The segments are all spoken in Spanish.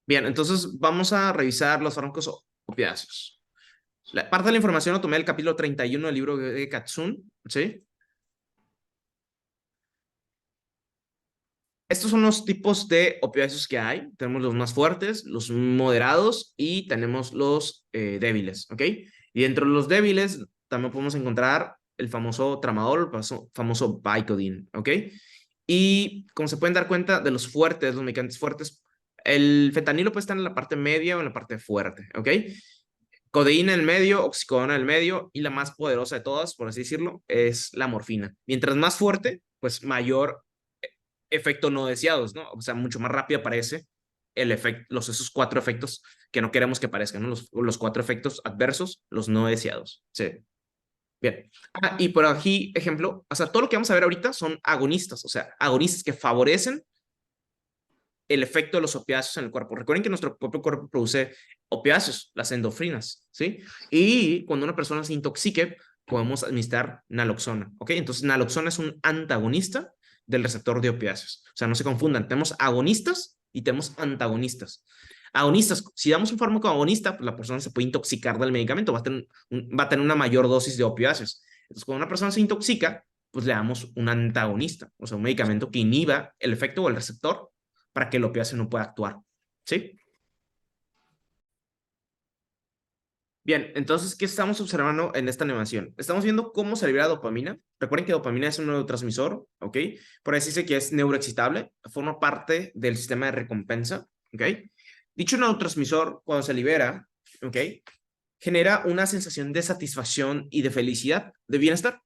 Bien, entonces vamos a revisar los fármacos opiáceos. Parte de la información lo tomé del capítulo 31 del libro de Katsun, ¿sí? Estos son los tipos de opiáceos que hay. Tenemos los más fuertes, los moderados y tenemos los débiles, ¿ok? Y dentro de los débiles también podemos encontrar el famoso tramadol, el famoso Vicodin, ¿ok? Y como se pueden dar cuenta de los fuertes, los medicamentos fuertes, el fentanilo puede estar en la parte media o en la parte fuerte, ¿ok? Codeína en el medio, oxicodona en el medio y la más poderosa de todas, por así decirlo, es la morfina. Mientras más fuerte, pues mayor efecto no deseados, ¿no? O sea, mucho más rápido aparece el efecto, esos cuatro efectos que no queremos que aparezcan, ¿no? Los cuatro efectos adversos, los no deseados. Sí. Bien. Y por aquí, ejemplo, o sea, todo lo que vamos a ver ahorita son agonistas, o sea, agonistas que favorecen el efecto de los opiáceos en el cuerpo. Recuerden que nuestro propio cuerpo produce opiáceos, las endorfinas, ¿sí? Y cuando una persona se intoxique, podemos administrar naloxona, ¿ok? Entonces, naloxona es un antagonista del receptor de opiáceos. O sea, no se confundan, tenemos agonistas y tenemos antagonistas. Agonistas, si damos un fármaco agonista, pues la persona se puede intoxicar del medicamento, va a tener una mayor dosis de opiáceos. Entonces, cuando una persona se intoxica, pues le damos un antagonista, o sea, un medicamento que inhiba el efecto o el receptor para que el opiáceo no pueda actuar. ¿Sí? Bien, entonces, ¿qué estamos observando en esta animación? Estamos viendo cómo se libera dopamina. Recuerden que dopamina es un neurotransmisor, ¿ok? Por eso dice que es neuroexcitable, forma parte del sistema de recompensa, ¿ok? Dicho neurotransmisor, cuando se libera, ¿ok? Genera una sensación de satisfacción y de felicidad, de bienestar,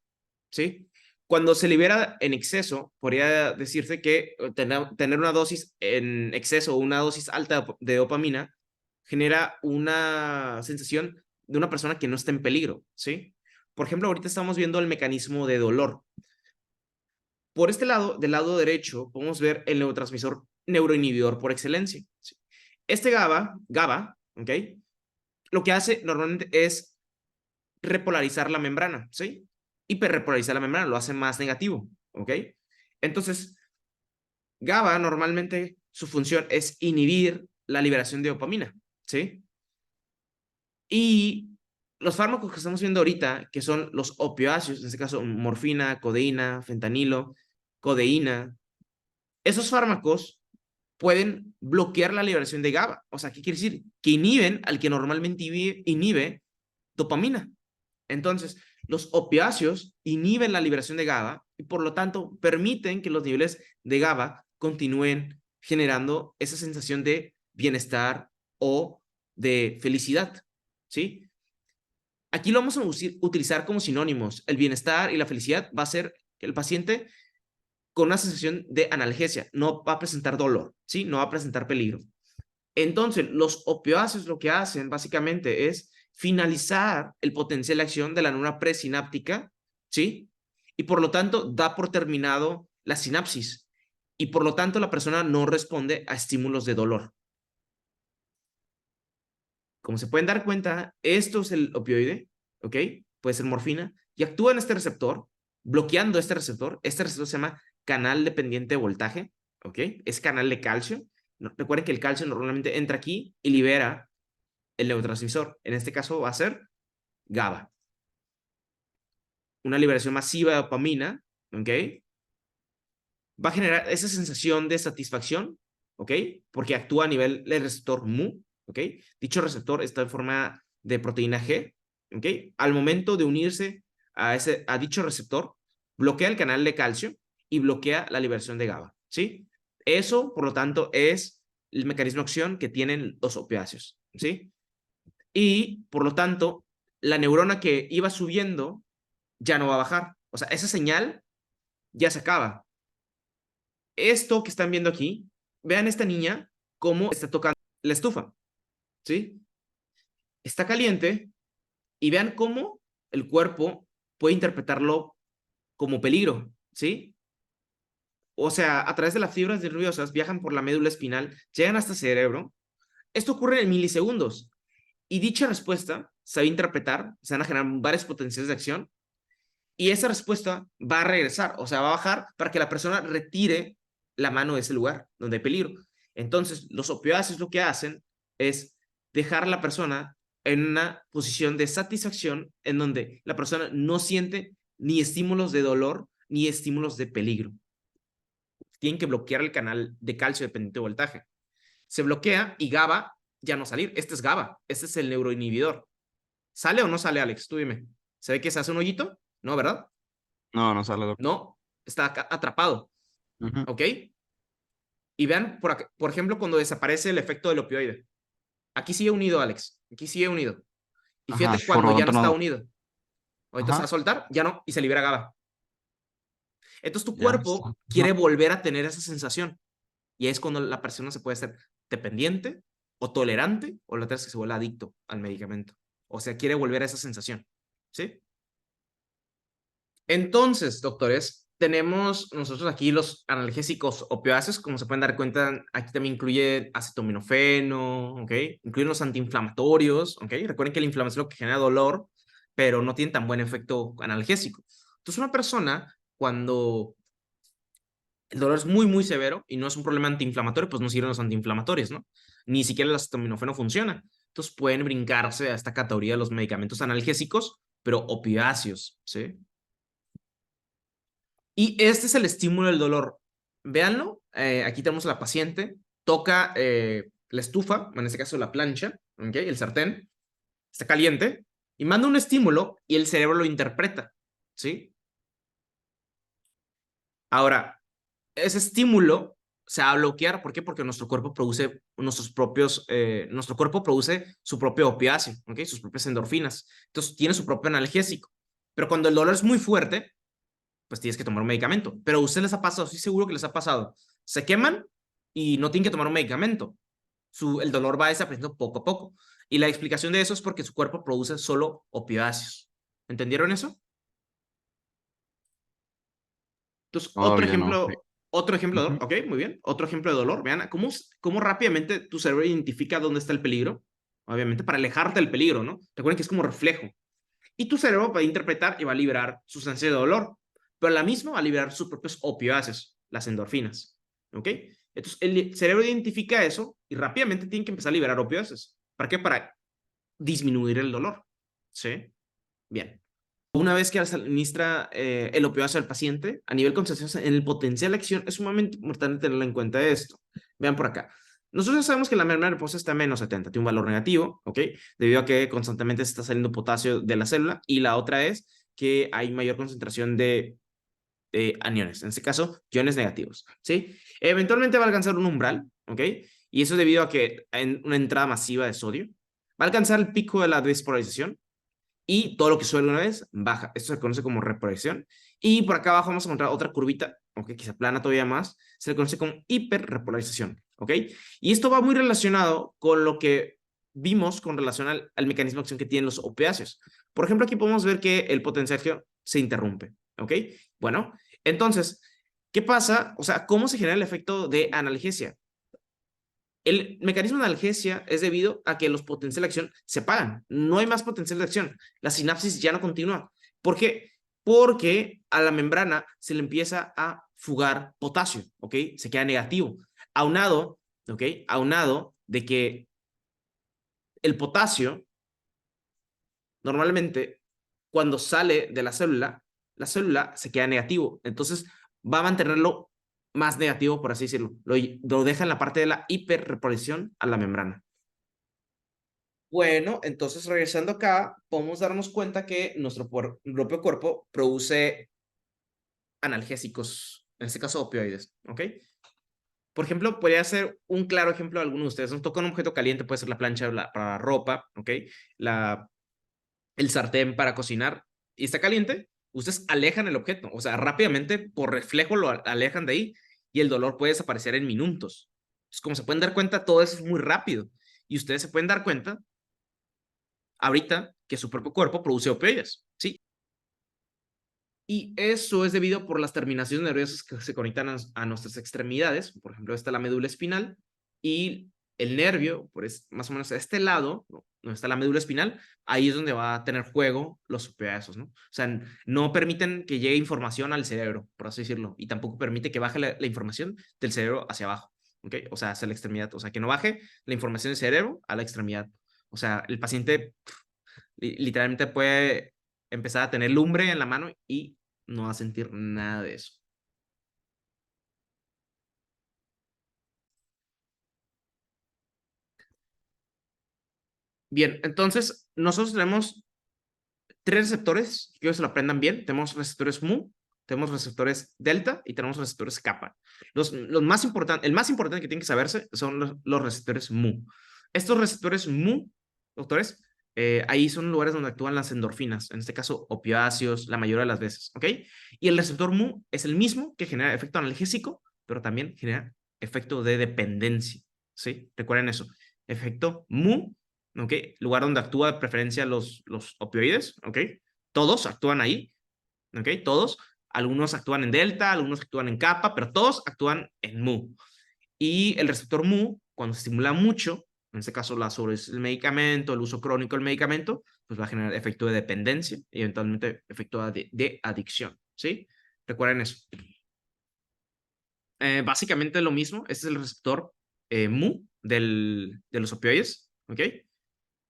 ¿sí? Cuando se libera en exceso, podría decirse que tener una dosis en exceso o una dosis alta de dopamina genera una sensación de una persona que no está en peligro, ¿sí? Por ejemplo, ahorita estamos viendo el mecanismo de dolor. Por este lado, del lado derecho, podemos ver el neurotransmisor neuroinhibidor por excelencia. ¿Sí? Este GABA, ¿ok? Lo que hace normalmente es repolarizar la membrana, ¿sí? Hiperrepolarizar la membrana, lo hace más negativo, ¿ok? Entonces, GABA normalmente su función es inhibir la liberación de dopamina, ¿sí? Y los fármacos que estamos viendo ahorita, que son los opioáceos, en este caso morfina, codeína, fentanilo, codeína, esos fármacos pueden bloquear la liberación de GABA. O sea, ¿qué quiere decir? Que inhiben al que normalmente inhibe dopamina. Entonces, los opiáceos inhiben la liberación de GABA y por lo tanto permiten que los niveles de GABA continúen generando esa sensación de bienestar o de felicidad, ¿sí? Aquí lo vamos a utilizar como sinónimos. El bienestar y la felicidad va a ser el paciente con una sensación de analgesia, no va a presentar dolor, ¿sí? No va a presentar peligro. Entonces, los opioáceos lo que hacen básicamente es finalizar el potencial de acción de la neurona presináptica, ¿sí? Y por lo tanto, da por terminado la sinapsis. Y por lo tanto, la persona no responde a estímulos de dolor. Como se pueden dar cuenta, esto es el opioide, ¿ok? Puede ser morfina, y actúa en este receptor, bloqueando este receptor. Este receptor se llama canal dependiente de voltaje, ¿ok? Es canal de calcio. Recuerden que el calcio normalmente entra aquí y libera el neurotransmisor. En este caso va a ser GABA. Una liberación masiva de dopamina, ¿ok? Va a generar esa sensación de satisfacción, ¿ok? Porque actúa a nivel del receptor mu, ¿ok? Dicho receptor está en forma de proteína G, ¿ok? Al momento de unirse a dicho receptor, bloquea el canal de calcio y bloquea la liberación de GABA, ¿sí? Eso, por lo tanto, es el mecanismo de acción que tienen los opiáceos, ¿sí? Y, por lo tanto, la neurona que iba subiendo ya no va a bajar. O sea, esa señal ya se acaba. Esto que están viendo aquí, vean esta niña cómo está tocando la estufa, ¿sí? Está caliente y vean cómo el cuerpo puede interpretarlo como peligro, ¿sí? O sea, a través de las fibras nerviosas viajan por la médula espinal, llegan hasta el cerebro. Esto ocurre en milisegundos y dicha respuesta se va a interpretar, se van a generar varios potenciales de acción y esa respuesta va a regresar, o sea, va a bajar para que la persona retire la mano de ese lugar donde hay peligro. Entonces, los opioáceos lo que hacen es dejar a la persona en una posición de satisfacción en donde la persona no siente ni estímulos de dolor ni estímulos de peligro. Tienen que bloquear el canal de calcio dependiente de voltaje. Se bloquea y GABA ya no salir. Este es GABA, este es el neuroinhibidor. ¿Sale o no sale, Alex? Tú dime. ¿Se ve que se hace un hoyito? No, ¿verdad? No, no sale. No, está atrapado. Ujú. ¿Ok? Y vean, por ejemplo, cuando desaparece el efecto del opioide. Aquí sigue unido, Alex. Aquí sigue unido. Y Ajá, fíjate por cuando lo ya no tanto está no. unido. Ahorita se va a Ajá, soltar, ya no, y se libera GABA. Entonces tu ya está. cuerpo quiere volver a tener esa sensación. Y es cuando la persona se puede ser dependiente o tolerante, o la otra es que se vuelve adicto al medicamento. O sea, quiere volver a esa sensación. ¿Sí? Entonces, doctores, tenemos nosotros aquí los analgésicos opioáceos, como se pueden dar cuenta, aquí también incluye acetaminofeno, ¿ok? Incluyen los antiinflamatorios, ¿ok? Recuerden que la inflamación es lo que genera dolor, pero no tiene tan buen efecto analgésico. Entonces, una persona, cuando el dolor es muy, muy severo y no es un problema antiinflamatorio, pues no sirven los antiinflamatorios, ¿no? Ni siquiera el acetaminofeno funciona. Entonces, pueden brincarse a esta categoría de los medicamentos analgésicos, pero opioáceos, ¿sí? Y este es el estímulo del dolor. Véanlo, aquí tenemos a la paciente, toca la estufa, en este caso la plancha, ¿okay? El sartén, está caliente, y manda un estímulo y el cerebro lo interpreta, ¿sí? Ahora, ese estímulo se va a bloquear, ¿por qué? Porque nuestro cuerpo produce nuestro cuerpo produce su propio opiáceo, ¿ok? Sus propias endorfinas. Entonces, tiene su propio analgésico. Pero cuando el dolor es muy fuerte, pues tienes que tomar un medicamento. Pero a ustedes les ha pasado, estoy seguro que les ha pasado. Se queman y no tienen que tomar un medicamento. El dolor va desapareciendo poco a poco. Y la explicación de eso es porque su cuerpo produce solo opiáceos. ¿Entendieron eso? Entonces, Todavía no. Sí. otro ejemplo de dolor, Ujú. ok, muy bien. Otro ejemplo de dolor. Vean cómo rápidamente tu cerebro identifica dónde está el peligro. Obviamente, para alejarte del peligro, ¿no? Recuerden que es como reflejo. Y tu cerebro va a interpretar y va a liberar sustancia de dolor, pero la misma va a liberar sus propios opioáceos, las endorfinas. ¿Ok? Entonces el cerebro identifica eso y rápidamente tiene que empezar a liberar opioáceos. ¿Para qué? Para disminuir el dolor. ¿Sí? Bien. Una vez que se administra el opioáceo al paciente, a nivel concentración, en el potencial de acción, es sumamente importante tenerlo en cuenta esto. Vean por acá. Nosotros sabemos que la membrana adiposa está en -70, tiene un valor negativo, ¿ok? Debido a que constantemente se está saliendo potasio de la célula. Y la otra es que hay mayor concentración de aniones, en este caso, iones negativos, ¿sí? Eventualmente va a alcanzar un umbral, ¿ok? Y eso es debido a que hay una entrada masiva de sodio. Va a alcanzar el pico de la despolarización y todo lo que sube una vez baja. Esto se conoce como repolarización. Y por acá abajo vamos a encontrar otra curvita, aunque quizá plana todavía más, se le conoce como hiperrepolarización, ¿ok? Y esto va muy relacionado con lo que vimos con relación al mecanismo de acción que tienen los opiáceos. Por ejemplo, aquí podemos ver que el potencial se interrumpe, ¿ok? Bueno, entonces, ¿qué pasa? O sea, ¿cómo se genera el efecto de analgesia? El mecanismo de analgesia es debido a que los potenciales de acción se apagan. No hay más potencial de acción. La sinapsis ya no continúa. ¿Por qué? Porque a la membrana se le empieza a fugar potasio, ¿ok? Se queda negativo. Aunado, ¿ok? Aunado de que el potasio normalmente cuando sale de la célula se queda negativo. Entonces va a mantenerlo más negativo, por así decirlo. Lo deja en la parte de la hiperreposición a la membrana. Bueno, entonces regresando acá, podemos darnos cuenta que nuestro propio cuerpo produce analgésicos, en este caso opioides, ¿ok? Por ejemplo, podría ser un claro ejemplo de alguno de ustedes. Nos toca un objeto caliente, puede ser la plancha para ropa, ¿ok? La, el sartén para cocinar, y está caliente, ustedes alejan el objeto, o sea, rápidamente, por reflejo, lo alejan de ahí, y el dolor puede desaparecer en minutos. Entonces, como se pueden dar cuenta, todo eso es muy rápido, y ustedes se pueden dar cuenta ahorita que su propio cuerpo produce opioides, ¿sí? Y eso es debido por las terminaciones nerviosas que se conectan a nuestras extremidades. Por ejemplo, está la médula espinal y el nervio, más o menos a este lado, ¿no? Donde está la médula espinal, ahí es donde va a tener juego los opioides, ¿no? O sea, no permiten que llegue información al cerebro, por así decirlo, y tampoco permite que baje la información del cerebro hacia abajo. ¿ok? O sea, hacia la extremidad. O sea, que no baje la información del cerebro a la extremidad. O sea, el paciente literalmente puede empezar a tener lumbre en la mano y no va a sentir nada de eso. Bien, entonces nosotros tenemos tres receptores, quiero que se lo aprendan bien. Tenemos receptores mu, tenemos receptores delta y tenemos receptores kappa. Los más importantes, el más importante que tienen que saberse son los receptores mu. Estos receptores mu, doctores, ahí son lugares donde actúan las endorfinas, en este caso opiáceos, la mayoría de las veces, ¿ok? Y el receptor mu es el mismo que genera efecto analgésico, pero también genera efecto de dependencia, ¿sí? Recuerden eso. Efecto mu, ¿ok? Lugar donde actúa de preferencia los opioides, ¿ok? Todos actúan ahí, ¿ok? Todos. Algunos actúan en delta, algunos actúan en kappa, pero todos actúan en mu. Y el receptor mu, cuando se estimula mucho, en este caso la sobredosis del medicamento, el uso crónico del medicamento, pues va a generar efecto de dependencia y eventualmente efecto de adicción, ¿sí? Recuerden eso. Básicamente lo mismo, este es el receptor mu de los opioides, ¿ok?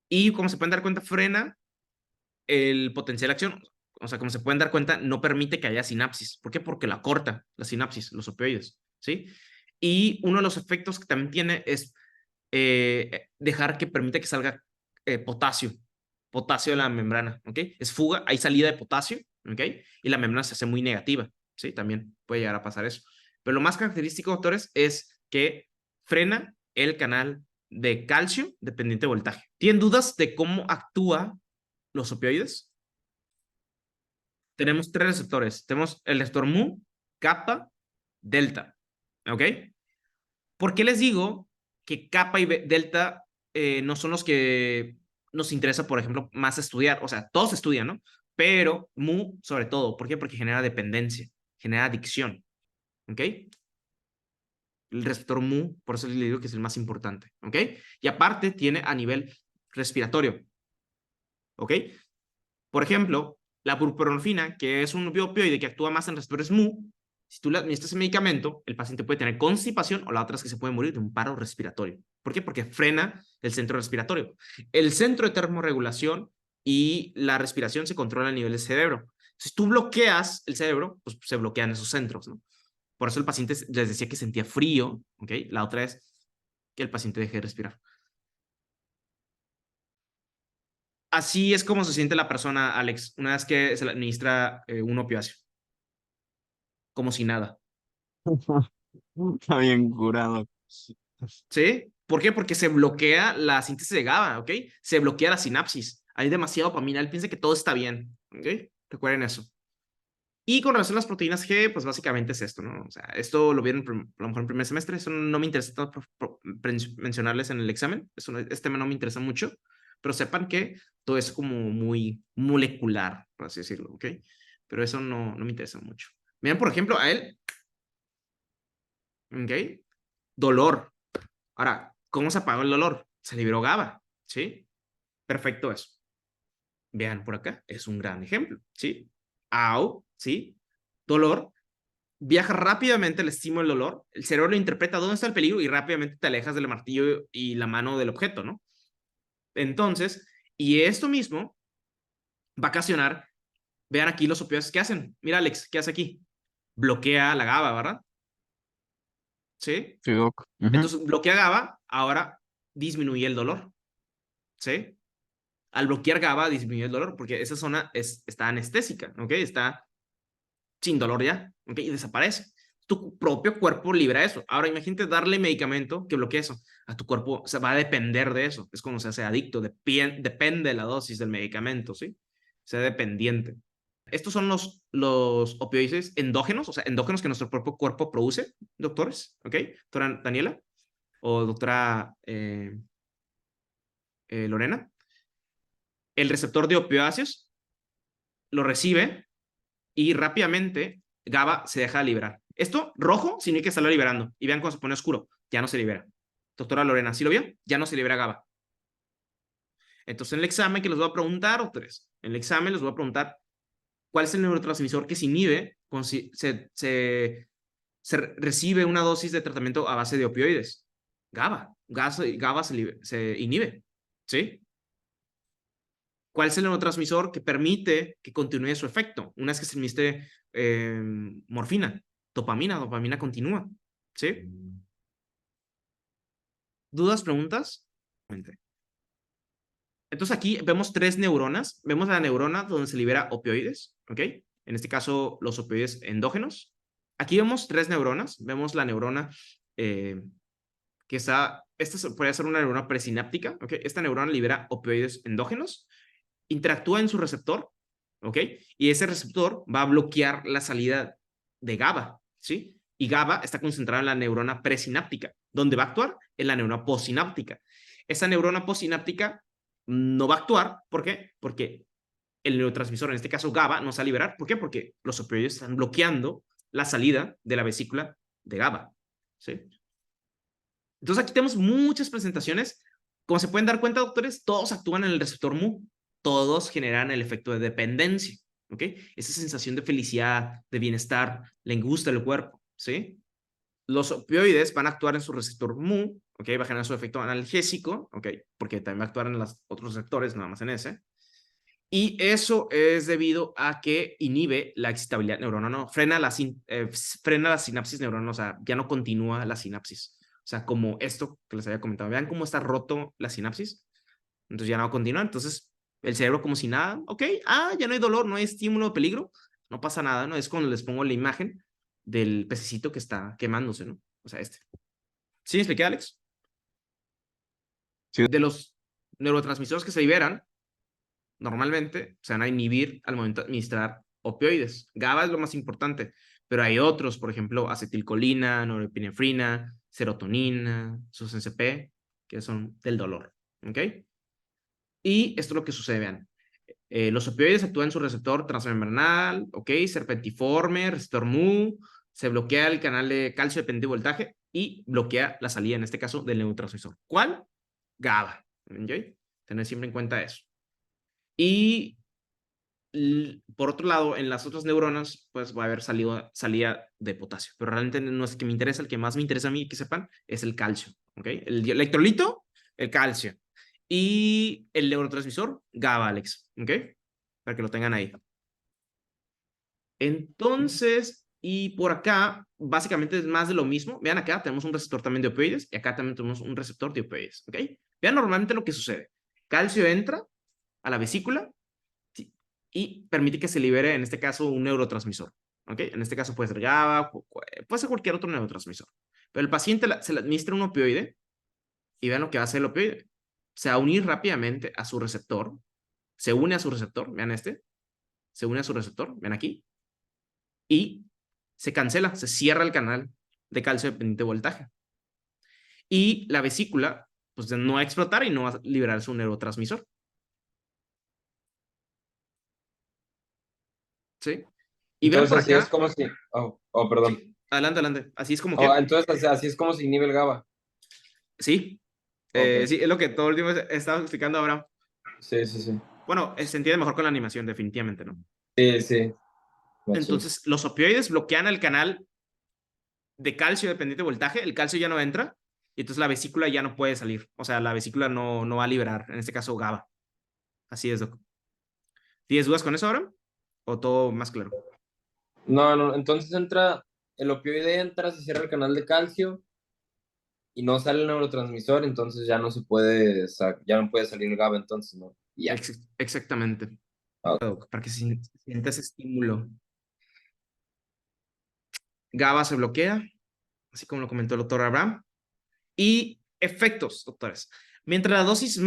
Y como se pueden dar cuenta, frena el potencial de acción. O sea, como se pueden dar cuenta, no permite que haya sinapsis. ¿Por qué? Porque la corta, la sinapsis, los opioides, ¿sí? Y uno de los efectos que también tiene es dejar que permite que salga potasio, potasio de la membrana, ¿ok? Es fuga, hay salida de potasio, ¿ok? Y la membrana se hace muy negativa, ¿sí? También puede llegar a pasar eso. Pero lo más característico, doctores, es que frena el canal de calcio dependiente de voltaje. ¿Tienen dudas de cómo actúa los opioides? Tenemos tres receptores. Tenemos el receptor mu, kappa, delta, ¿ok? ¿Por qué les digo que kappa y delta no son los que nos interesa, por ejemplo, más estudiar? O sea, todos estudian, ¿no? Pero mu sobre todo. ¿Por qué? Porque genera dependencia, genera adicción, ¿ok? El receptor mu, por eso les digo que es el más importante, ¿ok? Y aparte tiene a nivel respiratorio, ¿ok? Por ejemplo, la buprenorfina, que es un opioide que actúa más en receptores mu, si tú le administras el medicamento, el paciente puede tener constipación o la otra es que se puede morir de un paro respiratorio. ¿Por qué? Porque frena el centro respiratorio. El centro de termorregulación y la respiración se controla a nivel del cerebro. Si tú bloqueas el cerebro, pues se bloquean esos centros, ¿no? Por eso el paciente les decía que sentía frío, ¿ok? La otra es que el paciente deje de respirar. Así es como se siente la persona, Alex, una vez que se le administra un opiáceo, como si nada. Está bien curado. ¿Sí? ¿Por qué? Porque se bloquea la síntesis de GABA, ¿ok? Se bloquea la sinapsis. Hay demasiado dopamina. Él piensa que todo está bien, ¿ok? Recuerden eso. Y con relación a las proteínas G, pues básicamente es esto, ¿no? O sea, esto lo vieron a lo mejor en primer semestre. Eso no me interesa tanto mencionarles en el examen. Este tema no me interesa mucho. Pero sepan que todo es como muy molecular, por así decirlo, ¿ok? Pero eso no me interesa mucho. Vean, por ejemplo, a él, ¿ok? Dolor. Ahora, ¿cómo se apagó el dolor? Se liberó GABA, ¿sí? Perfecto eso. Vean por acá, es un gran ejemplo, ¿sí? Au, ¿sí? Dolor, viaja rápidamente el estímulo del dolor, el cerebro lo interpreta dónde está el peligro y rápidamente te alejas del martillo y la mano del objeto, ¿no? Entonces, y esto mismo va a ocasionar, vean aquí los opioides que hacen. Mira, Alex, ¿qué hace aquí? Bloquea la GABA, ¿verdad? ¿Sí? Sí, doc. Ujú. Entonces, bloquea GABA, ahora disminuye el dolor, ¿sí? Al bloquear GABA disminuye el dolor porque esa zona está anestésica, ¿ok? Está sin dolor ya, ¿ok? Y desaparece. Tu propio cuerpo libera eso. Ahora imagínate darle medicamento que bloquee eso. A tu cuerpo se va a depender de eso. Es como se hace adicto. Depende de la dosis del medicamento, ¿sí? Sea dependiente. Estos son los opioides endógenos, o sea, endógenos que nuestro propio cuerpo produce, doctores, ¿ok? Doctora Daniela o doctora Lorena. El receptor de opioáceos lo recibe y rápidamente GABA se deja de liberar. Esto rojo significa que se está liberando. Y vean cómo se pone oscuro. Ya no se libera. Doctora Lorena, ¿sí lo vio? Ya no se libera GABA. Entonces, en el examen que les voy a preguntar, doctores, en el examen les voy a preguntar cuál es el neurotransmisor que se inhibe, recibe una dosis de tratamiento a base de opioides. GABA. GABA se inhibe. ¿Sí? ¿Cuál es el neurotransmisor que permite que continúe su efecto? Una vez que se administre morfina, dopamina continúa. ¿Sí? ¿Dudas, preguntas? Entonces aquí vemos 3 neuronas. Vemos la neurona donde se libera opioides, ¿ok? En este caso, los opioides endógenos. Aquí vemos 3 neuronas. Vemos la neurona que está, esta puede ser una neurona presináptica, ¿ok? Esta neurona libera opioides endógenos, interactúa en su receptor, ¿ok? Y ese receptor va a bloquear la salida de GABA, ¿sí? Y GABA está concentrada en la neurona presináptica, donde va a actuar en la neurona postsináptica. Esa neurona postsináptica no va a actuar, ¿por qué? Porque el neurotransmisor, en este caso GABA, no se va a liberar. ¿Por qué? Porque los opioides están bloqueando la salida de la vesícula de GABA, ¿sí? Entonces aquí tenemos muchas presentaciones. Como se pueden dar cuenta, doctores, todos actúan en el receptor Mu. Todos generan el efecto de dependencia, ¿ok? Esa sensación de felicidad, de bienestar, le gusta el cuerpo, ¿sí? Los opioides van a actuar en su receptor Mu, ¿ok? Va a generar su efecto analgésico, ¿ok? Porque también va a actuar en los otros receptores, nada más en ese. Y eso es debido a que inhibe la excitabilidad neuronal, no, frena la sinapsis neuronal, o sea, ya no continúa la sinapsis. O sea, como esto que les había comentado, vean cómo está roto la sinapsis, entonces ya no continúa, entonces el cerebro como si nada, ok, ya no hay dolor, no hay estímulo de peligro, no pasa nada, ¿no? Es cuando les pongo la imagen del pececito que está quemándose, ¿no? O sea, este. ¿Sí me expliqué, Alex? Sí. De los neurotransmisores que se liberan, normalmente se van a inhibir al momento de administrar opioides. GABA es lo más importante, pero hay otros, por ejemplo, acetilcolina, norepinefrina, serotonina, sustancia P, que son del dolor. ¿Ok? Y esto es lo que sucede, vean. Los opioides actúan en su receptor transmembranal, ¿ok? Serpentiforme, receptor Mu, se bloquea el canal de calcio dependiente de voltaje y bloquea la salida, en este caso, del neurotransmisor. ¿Cuál? GABA. ¿Ok? Tener siempre en cuenta eso. Y por otro lado, en las otras neuronas, pues va a haber salida de potasio. Pero realmente no es el que me interesa, el que más me interesa a mí que sepan es el calcio. ¿Ok? El electrolito, el calcio. Y el neurotransmisor, GABA, Alex. ¿Ok? Para que lo tengan ahí. Entonces, y por acá, básicamente es más de lo mismo. Vean acá, tenemos un receptor también de opioides y acá también tenemos un receptor de opioides. ¿Ok? Vean normalmente lo que sucede. Calcio entra a la vesícula y permite que se libere, en este caso, un neurotransmisor. ¿Ok? En este caso puede ser GABA, puede ser cualquier otro neurotransmisor. Pero el paciente se le administra un opioide y vean lo que va a hacer el opioide. Se va a unir rápidamente a su receptor, se une a su receptor, vean este, se une a su receptor, vean aquí, y se cancela, se cierra el canal de calcio dependiente de voltaje. Y la vesícula, pues no va a explotar y no va a liberar su neurotransmisor. ¿Sí? Y vean Entonces por así es acá. como si... perdón. Sí, adelante, adelante. Así es como que. Entonces así es como se inhibe el GABA. Sí, Ok. sí, es lo que todo el tiempo he estado explicando ahora. Sí, sí, sí. Bueno, se entiende mejor con la animación, definitivamente, ¿no? Sí, sí. Machín. Entonces, los opioides bloquean el canal de calcio dependiente de voltaje, el calcio ya no entra, y entonces la vesícula ya no puede salir. O sea, la vesícula no va a liberar, en este caso GABA. Así es, Doc. ¿Tienes dudas con eso ahora? ¿O todo más claro? No, no, entonces entra, el opioide entra, se cierra el canal de calcio y no sale el neurotransmisor, entonces ya no se puede, ya no puede salir el GABA, entonces, ¿no? Y ya. Exactamente. Ah, Doc, para que se sienta ese estímulo. GABA se bloquea, así como lo comentó el doctor Abraham. Y efectos, doctores. Mientras la dosis sea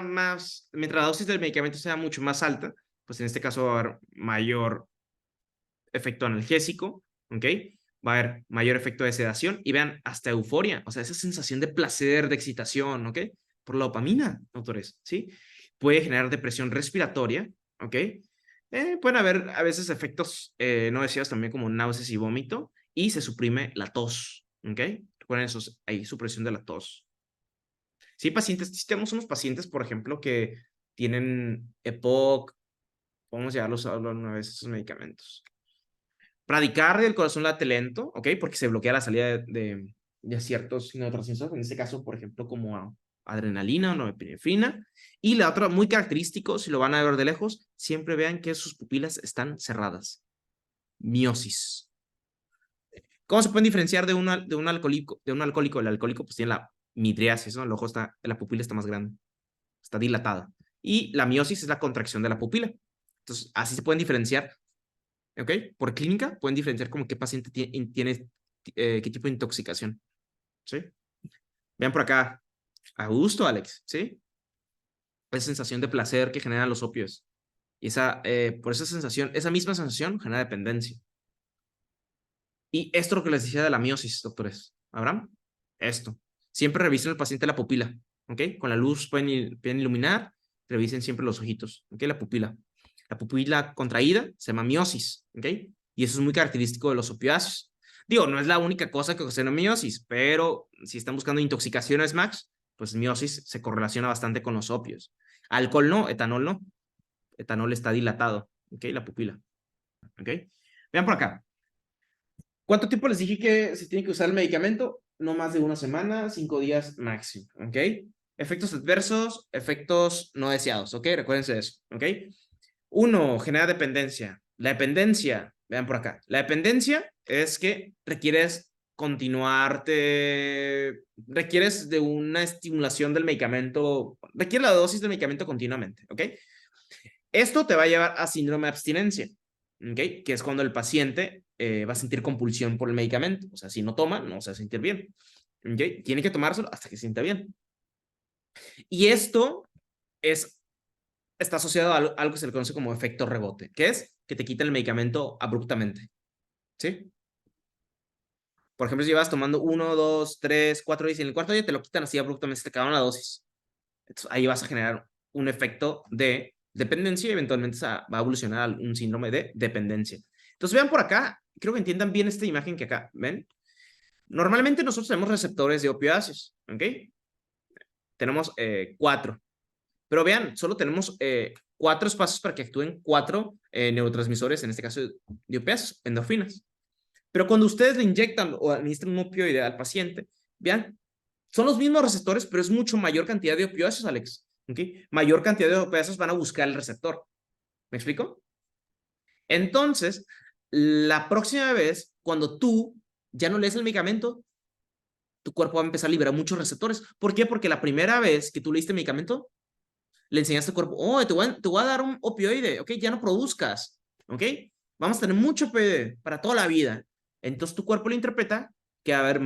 más, mientras la dosis del medicamento sea mucho más alta, pues en este caso va a haber mayor efecto analgésico, ¿ok? Va a haber mayor efecto de sedación y vean, hasta euforia, o sea, esa sensación de placer, de excitación, ¿ok? Por la dopamina, doctores, ¿sí? Puede generar depresión respiratoria, ¿ok? Pueden haber a veces efectos no deseados también como náuseas y vómito y se suprime la tos, ¿ok? Recuerden eso, ahí supresión de la tos. Sí, pacientes, sí tenemos unos pacientes, por ejemplo, que tienen EPOC, podemos llevarlos a hablar una vez esos medicamentos. Bradicardia, el corazón late lento, ¿ok? Porque se bloquea la salida de ciertos neurotransmisores, en este caso, por ejemplo, como adrenalina o norepinefrina. Y la otra, muy característico, si lo van a ver de lejos, siempre vean que sus pupilas están cerradas. Miosis. ¿Cómo se pueden diferenciar de un alcohólico? De un alcohólico, el alcohólico pues tiene la midriasis, ¿no? El ojo está, la pupila está más grande, está dilatada. Y la miosis es la contracción de la pupila. Entonces, así se pueden diferenciar, ¿ok? Por clínica, pueden diferenciar como qué paciente tiene qué tipo de intoxicación, ¿sí? Vean por acá, a gusto, Alex, ¿sí? Esa sensación de placer que generan los opios. Y por esa sensación, esa misma sensación genera dependencia. Y esto es lo que les decía de la miosis, doctores. ¿Abraham? Esto. Siempre revisen al paciente la pupila, ¿ok? Con la luz pueden iluminar, revisen siempre los ojitos, ¿ok? La pupila. La pupila contraída se llama miosis, ¿ok? Y eso es muy característico de los opiáceos. Digo, no es la única cosa que ocasiona miosis, pero si están buscando intoxicaciones, Max, pues miosis se correlaciona bastante con los opios. Alcohol no, etanol no. Etanol está dilatado, ¿ok? La pupila, ¿ok? Vean por acá. ¿Cuánto tiempo les dije que se tiene que usar el medicamento? No más de una semana, 5 días máximo, ¿ok? Efectos adversos, efectos no deseados, ¿ok? Recuérdense de eso, ¿ok? Uno, genera dependencia. La dependencia, vean por acá, la dependencia es que requieres requieres de una estimulación del medicamento, requiere la dosis del medicamento continuamente, ¿ok? Esto te va a llevar a síndrome de abstinencia, ¿ok? Que es cuando el paciente va a sentir compulsión por el medicamento. O sea, si no toma, no se va a sentir bien. ¿Ok? Tiene que tomárselo hasta que se sienta bien. Y esto está asociado a algo que se le conoce como efecto rebote, que es que te quitan el medicamento abruptamente. ¿Sí? Por ejemplo, si llevas tomando 1, 2, 3, 4 días y en el cuarto día te lo quitan así abruptamente, te acaban la dosis. Entonces, ahí vas a generar un efecto de dependencia y eventualmente va a evolucionar a un síndrome de dependencia. Entonces, vean por acá, creo que entiendan bien esta imagen que acá ven. Normalmente nosotros tenemos receptores de opioáceos, ¿ok? Tenemos 4. Pero vean, solo tenemos 4 espacios para que actúen 4 neurotransmisores, en este caso de opioáceos, endorfinas. Pero cuando ustedes le inyectan o administran un opioide al paciente, vean, son los mismos receptores, pero es mucho mayor cantidad de opioáceos, Alex. ¿Okay? Mayor cantidad de opioáceos van a buscar el receptor. ¿Me explico? Entonces, la próxima vez, cuando tú ya no lees el medicamento, tu cuerpo va a empezar a liberar muchos receptores. ¿Por qué? Porque la primera vez que tú leíste el medicamento, le enseñaste al cuerpo, oh, te voy a dar un opioide, ¿ok? Ya no produzcas, ¿ok? Vamos a tener mucho opioide para toda la vida. Entonces tu cuerpo lo interpreta que va a haber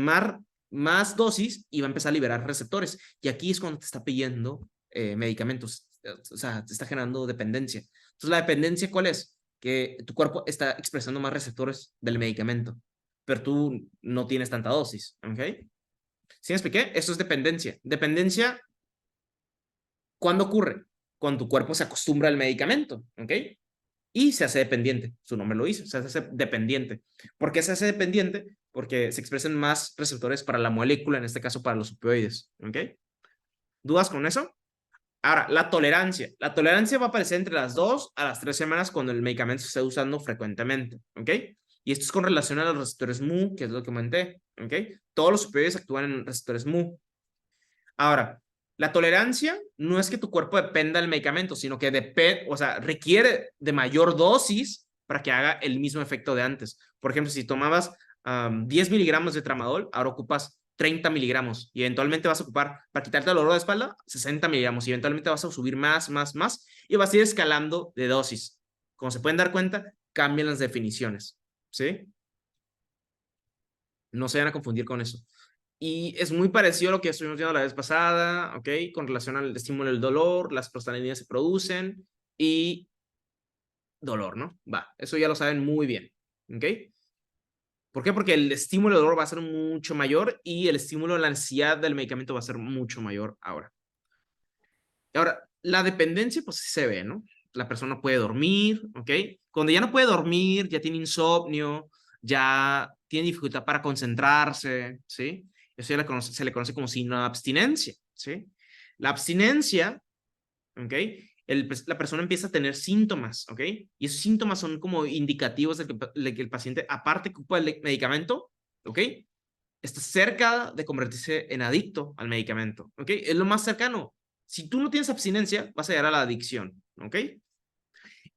más dosis y va a empezar a liberar receptores. Y aquí es cuando te está pidiendo medicamentos, o sea, te está generando dependencia. Entonces, ¿la dependencia cuál es? Que tu cuerpo está expresando más receptores del medicamento, pero tú no tienes tanta dosis, ¿ok? ¿Sí me expliqué? Eso es dependencia. Dependencia, ¿cuándo ocurre? Cuando tu cuerpo se acostumbra al medicamento, ¿ok? Y se hace dependiente. Su nombre lo dice, se hace dependiente. ¿Por qué se hace dependiente? Porque se expresan más receptores para la molécula, en este caso para los opioides, ¿ok? ¿Dudas con eso? Ahora, la tolerancia. La tolerancia va a aparecer entre las 2 a las 3 semanas cuando el medicamento se esté usando frecuentemente, ¿ok? Y esto es con relación a los receptores mu, que es lo que comenté, ¿ok? Todos los opioides actúan en receptores mu. Ahora, la tolerancia no es que tu cuerpo dependa del medicamento, sino que o sea, requiere de mayor dosis para que haga el mismo efecto de antes. Por ejemplo, si tomabas 10 miligramos de tramadol, ahora ocupas 30 miligramos y eventualmente vas a ocupar, para quitarte el dolor de espalda, 60 miligramos y eventualmente vas a subir más y vas a ir escalando de dosis. Como se pueden dar cuenta, cambian las definiciones, ¿sí? No se van a confundir con eso. Y es muy parecido a lo que estuvimos viendo la vez pasada, ¿ok? Con relación al estímulo del dolor, las prostaglandinas se producen y dolor, ¿no? Va, eso ya lo saben muy bien, ¿ok? ¿Por qué? Porque el estímulo del dolor va a ser mucho mayor y el estímulo de la ansiedad del medicamento va a ser mucho mayor ahora. Ahora, la dependencia, pues se ve, ¿no? La persona puede dormir, ¿ok? Cuando ya no puede dormir, ya tiene insomnio, ya tiene dificultad para concentrarse, ¿sí? Eso ya se le conoce como signo de abstinencia, ¿sí? La abstinencia, ¿ok? la persona empieza a tener síntomas, ¿ok? Y esos síntomas son como indicativos de que el paciente, aparte que ocupa el medicamento, ¿ok? Está cerca de convertirse en adicto al medicamento, ¿ok? Es lo más cercano. Si tú no tienes abstinencia, vas a llegar a la adicción, ¿ok?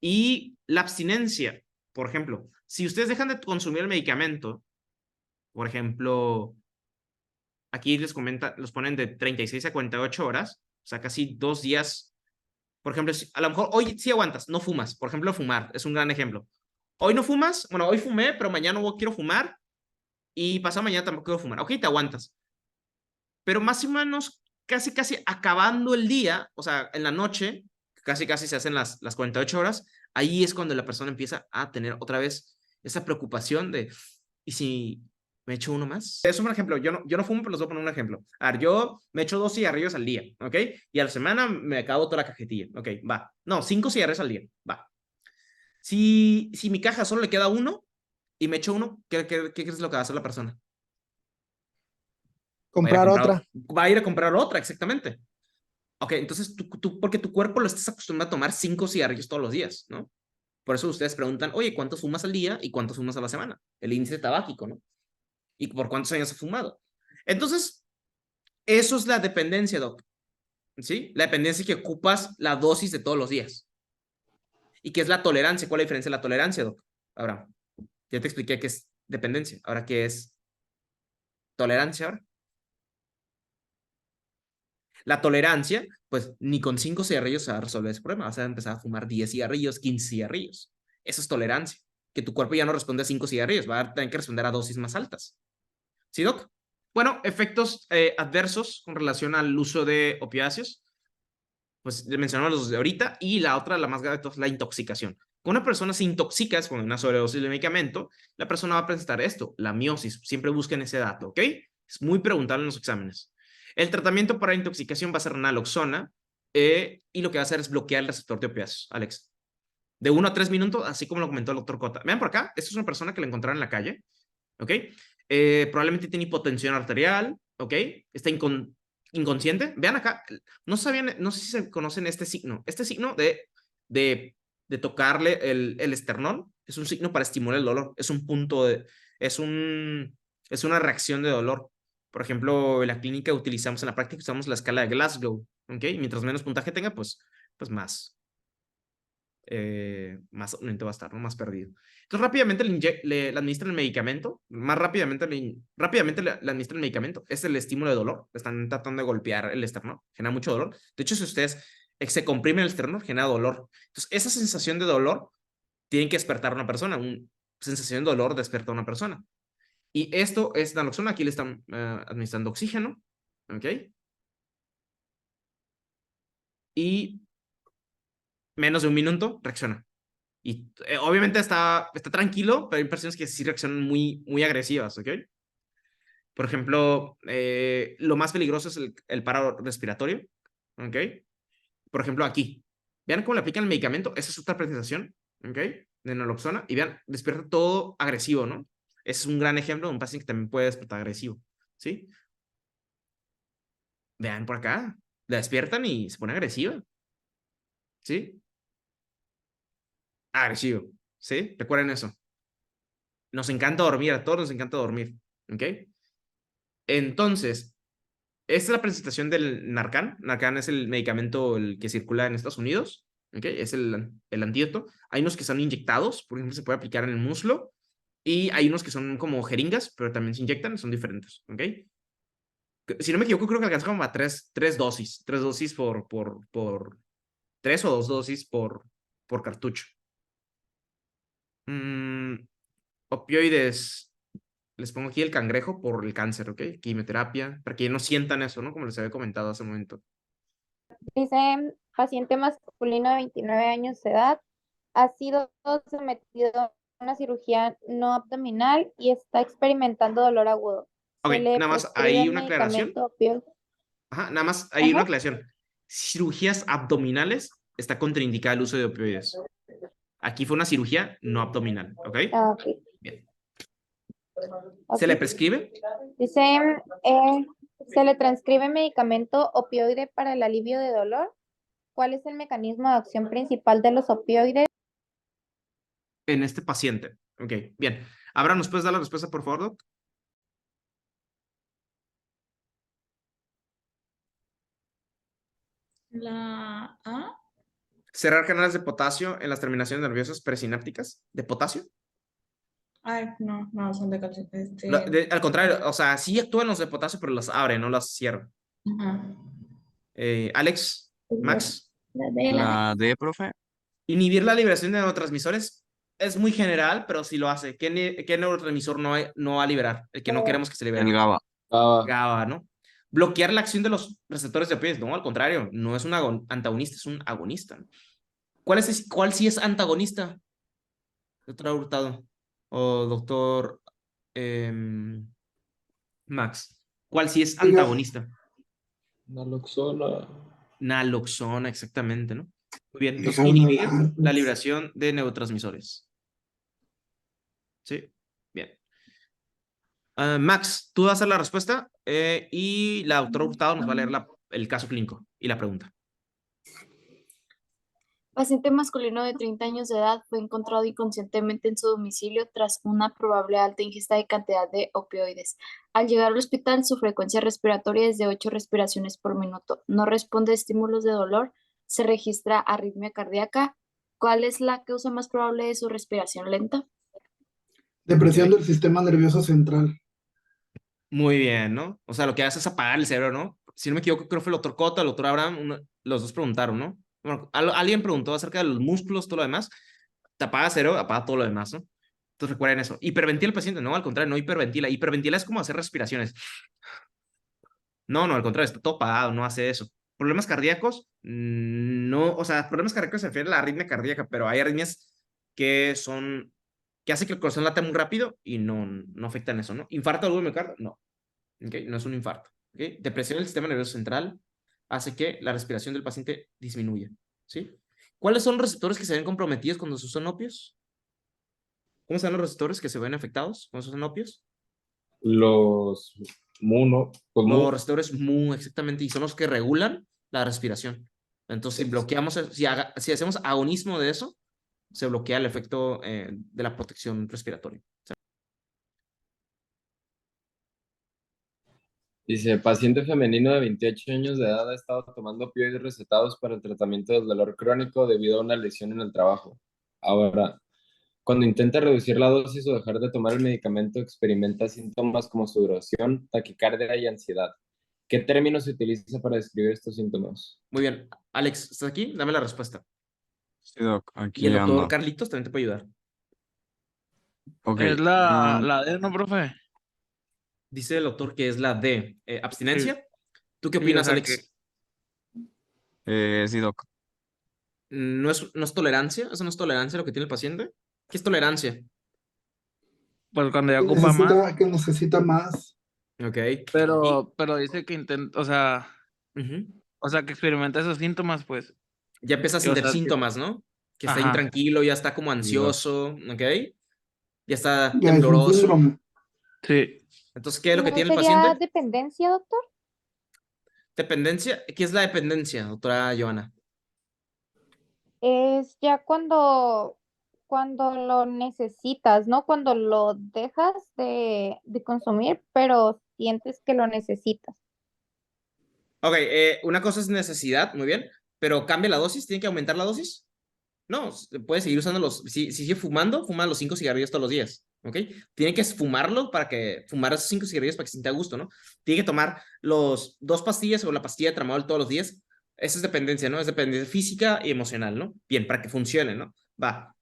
Y la abstinencia, por ejemplo, si ustedes dejan de consumir el medicamento, por ejemplo, aquí les comenta, los ponen de 36 a 48 horas, o sea, casi 2 días. Por ejemplo, a lo mejor hoy sí aguantas, no fumas. Por ejemplo, fumar es un gran ejemplo. Hoy no fumas, bueno, hoy fumé, pero mañana no quiero fumar y pasado mañana tampoco quiero fumar. Ok, te aguantas. Pero más o menos casi acabando el día, o sea, en la noche, casi se hacen las 48 horas, ahí es cuando la persona empieza a tener otra vez esa preocupación de, ¿y si me echo uno más? Es un ejemplo, yo no fumo, pero les voy a poner un ejemplo. A ver, yo me echo 2 cigarrillos al día, ¿ok? Y a la semana me acabo toda la cajetilla, ¿ok? Va. No, 5 cigarrillos al día, va. Si mi caja solo le queda uno y me echo uno, ¿qué crees lo que va a hacer la persona? Comprar otra. Va a ir a comprar otra, exactamente. Ok, entonces porque tu cuerpo lo estás acostumbrado a tomar 5 cigarrillos todos los días, ¿no? Por eso ustedes preguntan, oye, ¿cuántos fumas al día y cuántos fumas a la semana? El índice tabáquico, ¿no? ¿Y por cuántos años has fumado? Entonces, eso es la dependencia, Doc. ¿Sí? La dependencia que ocupas la dosis de todos los días. ¿Y qué es la tolerancia? ¿Cuál es la diferencia de la tolerancia, Doc? Ahora, ya te expliqué qué es dependencia. Ahora, ¿qué es tolerancia ahora? La tolerancia, pues ni con 5 cigarrillos se va a resolver ese problema. Vas a empezar a fumar 10 cigarrillos, 15 cigarrillos. Eso es tolerancia. Que tu cuerpo ya no responde a 5 cigarrillos, va a tener que responder a dosis más altas. ¿Sí, Doc? Bueno, efectos adversos con relación al uso de opiáceos. Pues mencionamos los de ahorita. Y la otra, la más grave de todas, la intoxicación. Cuando una persona se intoxica con una sobredosis de medicamento, la persona va a presentar esto, la miosis. Siempre busquen ese dato, ¿ok? Es muy preguntable en los exámenes. El tratamiento para intoxicación va a ser naloxona y lo que va a hacer es bloquear el receptor de opiáceos, Alex. De 1 a 3 minutos, así como lo comentó el doctor Cota. Vean por acá, esta es una persona que la encontraron en la calle, ¿ok? Probablemente tiene hipotensión arterial, ¿ok? Está inconsciente. Vean acá, no sabían, no sé si se conocen este signo. Este signo de tocarle el esternón es un signo para estimular el dolor. Es un punto de, es una reacción de dolor. Por ejemplo, en la clínica utilizamos, en la práctica usamos la escala de Glasgow, ¿ok? Mientras menos puntaje tenga, pues más lento va a estar, ¿no? Más perdido. Entonces rápidamente le administran el medicamento, más rápidamente le administran el medicamento. Es el estímulo de dolor. Están tratando de golpear el esternón, genera mucho dolor. De hecho, si ustedes se comprimen el esternón, genera dolor. Entonces, esa sensación de dolor tiene que despertar a una persona. Una sensación de dolor despierta a una persona. Y esto es naloxona. Aquí le están administrando oxígeno. ¿Ok? Y menos de un minuto reacciona. Y obviamente está tranquilo, pero hay personas que sí reaccionan muy agresivas, ¿ok? Por ejemplo, lo más peligroso es el paro respiratorio, ¿ok? Por ejemplo, aquí. Vean cómo le aplican el medicamento. Esa es otra presentación, ¿ok? De naloxona. Y vean, despierta todo agresivo, ¿no? Ese es un gran ejemplo de un paciente que también puede despertar agresivo, ¿sí? Vean por acá. La despiertan y se pone agresiva, ¿sí? Agresivo, ¿sí? Recuerden eso. Nos encanta dormir, a todos nos encanta dormir, ¿ok? Entonces, esta es la presentación del Narcan. Narcan es el medicamento el que circula en Estados Unidos, ¿ok? Es el antídoto. Hay unos que son inyectados, por ejemplo, se puede aplicar en el muslo, y hay unos que son como jeringas, pero también se inyectan, son diferentes, ¿ok? Si no me equivoco, creo que alcanza como a tres dosis por 3 o 2 dosis por cartucho. Opioides. Les pongo aquí el cangrejo por el cáncer, ¿ok? Quimioterapia, para que no sientan eso, ¿no? Como les había comentado hace un momento. Dice, paciente masculino de 29 años de edad, ha sido sometido a una cirugía no abdominal y está experimentando dolor agudo. Ok, Se le nada más prescribe hay el una aclaración. medicamento opioide. Ajá, nada más hay una Ajá. aclaración. Cirugías abdominales está contraindicada el uso de opioides. Aquí fue una cirugía no abdominal, ¿ok? Ah, ok. Bien. Ok. ¿Se le prescribe? Dice, se le transcribe medicamento opioide para el alivio de dolor. ¿Cuál es el mecanismo de acción principal de los opioides? En este paciente. Ok, bien. Abraham, ¿nos puedes dar la respuesta, por favor, Doc? La A. Cerrar canales de potasio en las terminaciones nerviosas presinápticas. ¿De potasio? Ay, no, son de calcio. Al contrario, o sea, sí actúan los de potasio, pero las abre, no las cierra. Ajá. Alex, Max. La D, La D, profe. Inhibir la liberación de neurotransmisores es muy general, pero sí lo hace. ¿Qué neurotransmisor no va a liberar? El que no queremos que se libere. El GABA. GABA, ¿no? Bloquear la acción de los receptores de opioides. No, al contrario, no es un antagonista, es un agonista. ¿Cuál sí es antagonista? Doctor Hurtado o doctor Max. ¿Cuál sí es antagonista? Naloxona. Naloxona, exactamente, ¿no? Muy bien, entonces Déjame inhibir hablar, la pues. liberación de neurotransmisores. Sí, bien. Max, tú vas a hacer la respuesta y la doctora Hurtado nos va a leer el caso clínico y la pregunta. Paciente masculino de 30 años de edad fue encontrado inconscientemente en su domicilio tras una probable alta ingesta de cantidad de opioides. Al llegar al hospital, su frecuencia respiratoria es de 8 respiraciones por minuto. No responde a estímulos de dolor. Se registra arritmia cardíaca. ¿Cuál es la causa más probable de su respiración lenta? Depresión Ok. del sistema nervioso central. Muy bien, ¿no? O sea, lo que hace es apagar el cerebro, ¿no? Si no me equivoco, creo que fue el doctor Cota, el doctor Abraham, los dos preguntaron, ¿no? Bueno, alguien preguntó acerca de los músculos, todo lo demás. Te apaga el cerebro, apaga todo lo demás, ¿no? Entonces recuerden eso. Hiperventila el paciente, no, al contrario, no hiperventila. Hiperventila es como hacer respiraciones. No, al contrario, está todo apagado, no hace eso. Problemas cardíacos, no, o sea, problemas cardíacos se refiere a la arritmia cardíaca, pero hay arritmias que hacen que el corazón lata muy rápido y no afectan eso, ¿no? ¿Infarto agudo de miocardio? No. ¿Okay? No es un infarto. ¿Okay? Depresión del sistema nervioso central hace que la respiración del paciente disminuya. ¿Sí? ¿Cuáles son los receptores que se ven comprometidos cuando se usan opios? ¿Cómo se ven los receptores que se ven afectados cuando se usan opios? Los MU, Los receptores MU, exactamente, y son los que regulan la respiración. Entonces, si bloqueamos, si hacemos agonismo de eso, se bloquea el efecto de la protección respiratoria. Dice, paciente femenino de 28 años de edad ha estado tomando opioides recetados para el tratamiento del dolor crónico debido a una lesión en el trabajo. Ahora, cuando intenta reducir la dosis o dejar de tomar el medicamento, experimenta síntomas como sudoración, taquicardia y ansiedad. ¿Qué término se utiliza para describir estos síntomas? Muy bien. Alex, ¿estás aquí? Dame la respuesta. Sí, Doc, Y aquí el doctor ando. Carlitos también te puede ayudar. Ok. Es la D, ¿no, profe? Dice el doctor que es la D. ¿Abstinencia? ¿Tú qué Sí, o opinas, sea Alex? Sí, Doc. ¿No es tolerancia? ¿Eso no es tolerancia lo que tiene el paciente? ¿Qué es tolerancia? Pues cuando ya ocupa más, Que necesita más. Ok. pero dice que intenta, Ujú. o sea, que experimenta esos síntomas, pues. Ya empieza a Y, o sentir sea, síntomas, ¿no? Que está ajá, intranquilo, ya está como ansioso, ¿ok? Ya está Ya es un tembloroso. síndrome. sí. Entonces, ¿qué es lo que ¿No tiene el sería paciente? dependencia, doctor? Dependencia. ¿Qué es la dependencia, doctora Joana? Es ya cuando lo necesitas, ¿no? Cuando lo dejas de consumir, pero sientes que lo necesitas. Ok, una cosa es necesidad, muy bien, pero cambia la dosis, ¿tiene que aumentar la dosis? No, puede seguir usando si sigue fumando, fuma los 5 cigarrillos todos los días, ¿ok? Tiene que fumar esos 5 cigarrillos para que se sienta a gusto, ¿no? Tiene que tomar los 2 pastillas o la pastilla de tramadol todos los días. Esa es dependencia, ¿no? Es dependencia física y emocional, ¿no? Bien, para que funcione, ¿no? Va.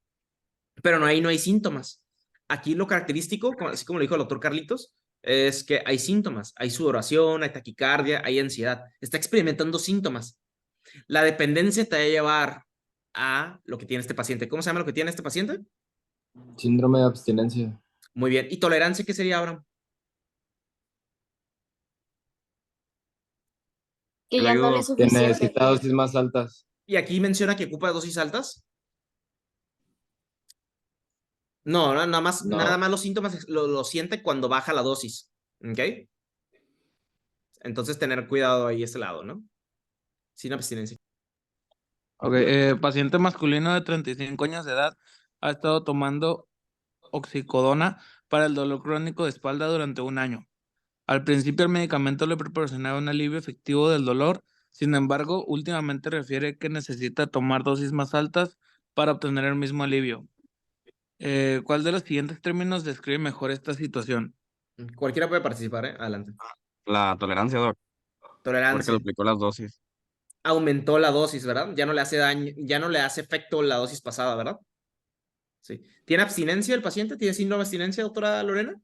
Pero no hay síntomas. Aquí lo característico, así como lo dijo el doctor Carlitos, es que hay síntomas. Hay sudoración, hay taquicardia, hay ansiedad. Está experimentando síntomas. La dependencia te va a llevar a lo que tiene este paciente. ¿Cómo se llama lo que tiene este paciente? Síndrome de abstinencia. Muy bien. ¿Y tolerancia qué sería, Abraham? Que ¿Qué le ya digo, no le es Doc? Que suficiente. necesita dosis más altas. Y aquí menciona que ocupa dosis altas. No, nada más No. los síntomas lo siente cuando baja la dosis. ¿Ok? Entonces tener cuidado ahí ese lado, ¿no? Sin abstinencia. Ok, paciente masculino de 35 años de edad ha estado tomando oxicodona para el dolor crónico de espalda durante un año. Al principio el medicamento le proporcionaba un alivio efectivo del dolor, sin embargo, últimamente refiere que necesita tomar dosis más altas para obtener el mismo alivio. ¿Cuál de los siguientes términos describe mejor esta situación? Cualquiera puede participar, ¿eh? Adelante. La tolerancia, Doc, porque Tolerancia. duplicó las dosis. Aumentó la dosis, ¿verdad? Ya no le hace daño, ya no le hace efecto la dosis pasada, ¿verdad? Sí. ¿Tiene abstinencia el paciente? ¿Tiene síndrome de abstinencia, doctora Lorena?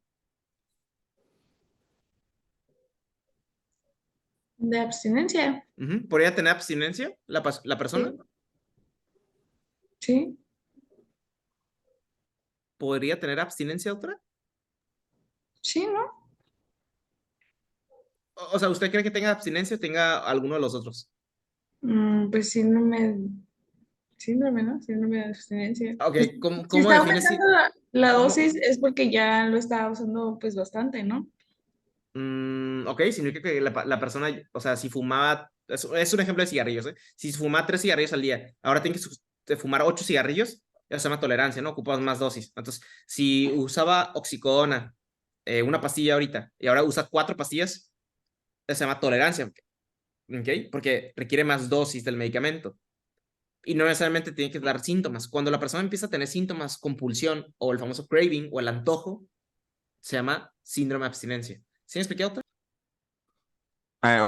De abstinencia. ¿Podría tener abstinencia la persona? Sí. ¿Podría tener abstinencia, doctora? Sí, ¿no? O sea, ¿usted cree que tenga abstinencia o tenga alguno de los otros? Pues síndrome, ¿no? Síndrome de abstinencia. Ok, Pues, ¿cómo, si cómo está define si... aumentando la cómo- dosis es porque ya lo está usando pues bastante, ¿no? Ok, significa que la persona, o sea, si fumaba, es un ejemplo de cigarrillos, ¿eh? Si fumaba 3 cigarrillos al día, ahora tiene que fumar 8 cigarrillos, eso se llama tolerancia, ¿no? Ocupas más dosis. Entonces, si usaba oxicodona, una pastilla ahorita, y ahora usa 4 pastillas, eso se llama tolerancia, ¿ok? Porque requiere más dosis del medicamento. Y no necesariamente tiene que dar síntomas. Cuando la persona empieza a tener síntomas, compulsión, o el famoso craving, o el antojo, se llama síndrome de abstinencia. ¿Sí me expliqué, doctor?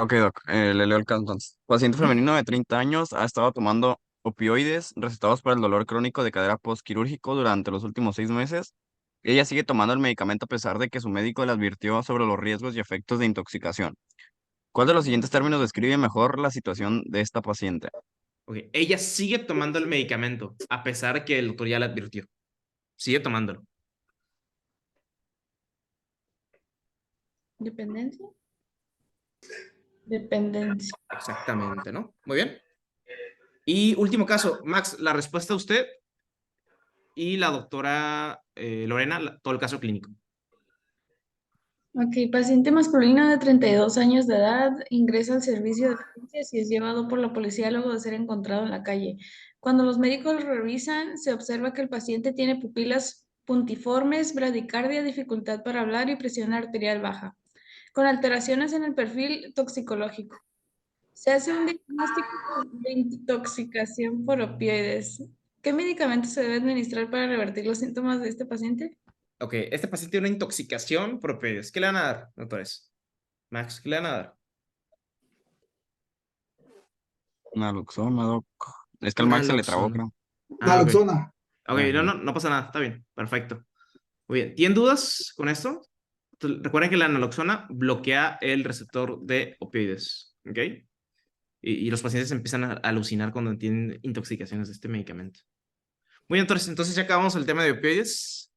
Ok, Doc, le leo el caso entonces. Paciente femenino de 30 años ha estado tomando opioides recetados para el dolor crónico de cadera postquirúrgico durante los últimos 6 meses. Ella sigue tomando el medicamento a pesar de que su médico le advirtió sobre los riesgos y efectos de intoxicación. ¿Cuál de los siguientes términos describe mejor la situación de esta paciente? Ok, ella sigue tomando el medicamento, a pesar de que el doctor ya le advirtió. Sigue tomándolo. ¿Dependencia? Dependencia. Exactamente, ¿no? Muy bien. Y último caso, Max, la respuesta a usted y la doctora Lorena, todo el caso clínico. Ok, paciente masculino de 32 años de edad ingresa al servicio de urgencias y es llevado por la policía luego de ser encontrado en la calle. Cuando los médicos lo revisan, se observa que el paciente tiene pupilas puntiformes, bradicardia, dificultad para hablar y presión arterial baja, con alteraciones en el perfil toxicológico. Se hace un diagnóstico de intoxicación por opioides. ¿Qué medicamento se debe administrar para revertir los síntomas de este paciente? Ok, este paciente tiene una intoxicación por opioides. ¿Qué le van a dar, doctores? Max, ¿qué le van a dar? Naloxona, Doc. Es que al Max se le trabó, Naloxona. creo. Ah, ok. Naloxona. Ok, no pasa nada, está bien, perfecto. Muy bien, ¿tienen dudas con esto? Recuerden que la naloxona bloquea el receptor de opioides, ¿ok? Y los pacientes empiezan a alucinar cuando tienen intoxicaciones de este medicamento. Muy bien, entonces ya acabamos el tema de opioides.